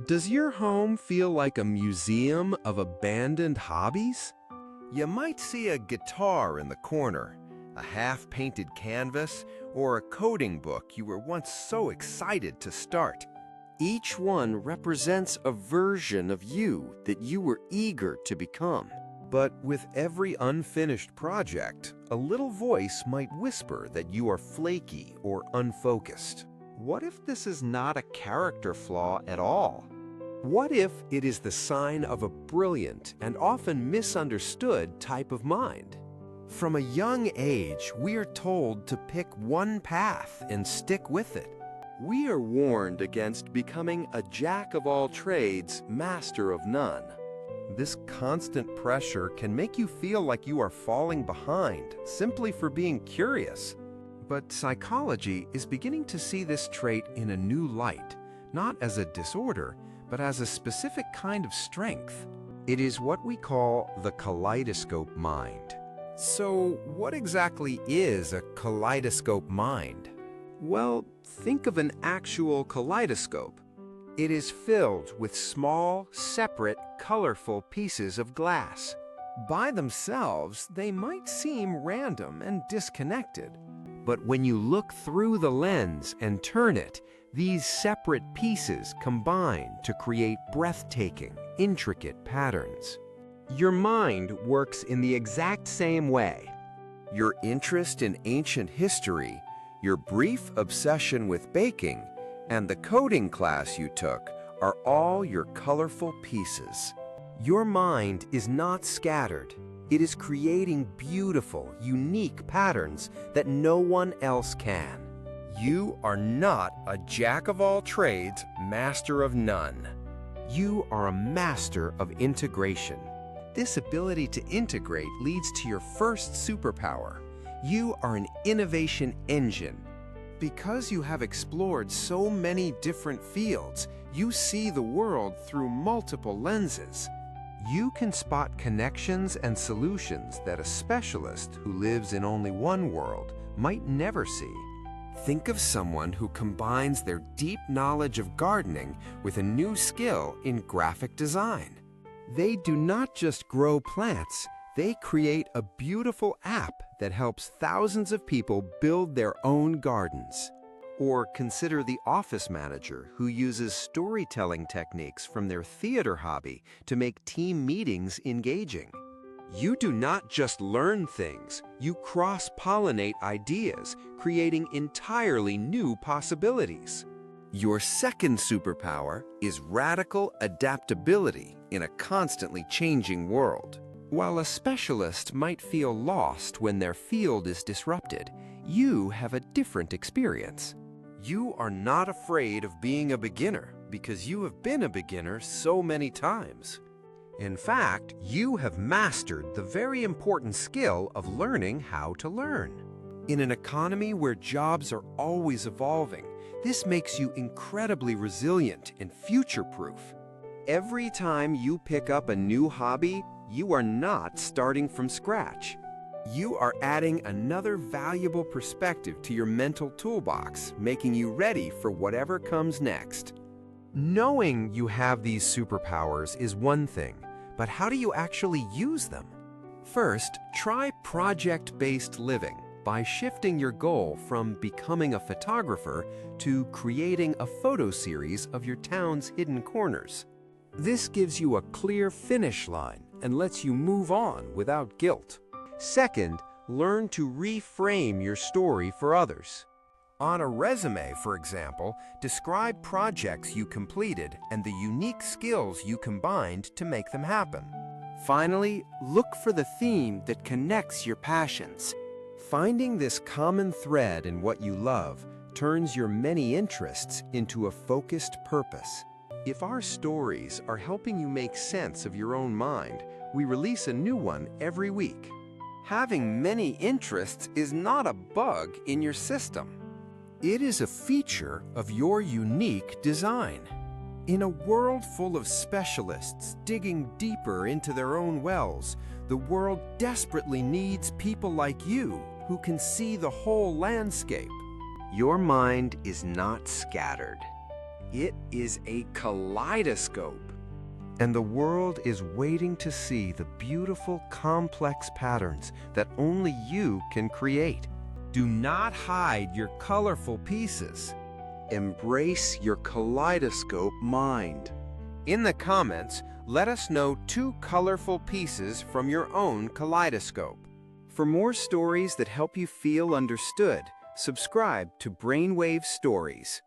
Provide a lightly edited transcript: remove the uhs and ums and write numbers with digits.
Does your home feel like a museum of abandoned hobbies? You might see a guitar in the corner, a half-painted canvas, or a coding book you were once so excited to start. Each one represents a version of you that you were eager to become. But with every unfinished project, a little voice might whisper that you are flaky or unfocused. What if this is not a character flaw at all? What if it is the sign of a brilliant and often misunderstood type of mind? From a young age, we are told to pick one path and stick with it. We are warned against becoming a jack of all trades, master of none. This constant pressure can make you feel like you are falling behind simply for being curious. But psychology is beginning to see this trait in a new light, not as a disorder, but as a specific kind of strength. It is what we call the kaleidoscope mind. So, what exactly is a kaleidoscope mind? Well, think of an actual kaleidoscope. It is filled with small, separate, colorful pieces of glass. By themselves, they might seem random and disconnected. But when you look through the lens and turn it, these separate pieces combine to create breathtaking, intricate patterns. Your mind works in the exact same way. Your interest in ancient history, your brief obsession with baking, and the coding class you took are all your colorful pieces. Your mind is not scattered. It is creating beautiful, unique patterns that no one else can. You are not a jack of all trades, master of none. You are a master of integration. This ability to integrate leads to your first superpower. You are an innovation engine. Because you have explored so many different fields, you see the world through multiple lenses. You can spot connections and solutions that a specialist who lives in only one world might never see. Think of someone who combines their deep knowledge of gardening with a new skill in graphic design. They do not just grow plants, they create a beautiful app that helps thousands of people build their own gardens. Or consider the office manager who uses storytelling techniques from their theater hobby to make team meetings engaging. You do not just learn things, you cross-pollinate ideas, creating entirely new possibilities. Your second superpower is radical adaptability in a constantly changing world. While a specialist might feel lost when their field is disrupted, you have a different experience. You are not afraid of being a beginner because you have been a beginner so many times. In fact, you have mastered the very important skill of learning how to learn. In an economy where jobs are always evolving, this makes you incredibly resilient and future-proof. Every time you pick up a new hobby, you are not starting from scratch. You are adding another valuable perspective to your mental toolbox, making you ready for whatever comes next. Knowing you have these superpowers is one thing, but how do you actually use them? First, try project-based living by shifting your goal from becoming a photographer to creating a photo series of your town's hidden corners. This gives you a clear finish line and lets you move on without guilt. Second, learn to reframe your story for others. On a resume, for example, describe projects you completed and the unique skills you combined to make them happen. Finally, look for the theme that connects your passions. Finding this common thread in what you love turns your many interests into a focused purpose. If our stories are helping you make sense of your own mind, we release a new one every week. Having many interests is not a bug in your system. It is a feature of your unique design. In a world full of specialists digging deeper into their own wells, the world desperately needs people like you who can see the whole landscape. Your mind is not scattered. It is a kaleidoscope. And the world is waiting to see the beautiful, complex patterns that only you can create. Do not hide your colorful pieces. Embrace your kaleidoscope mind. In the comments, let us know 2 colorful pieces from your own kaleidoscope. For more stories that help you feel understood, subscribe to Brainwave Stories.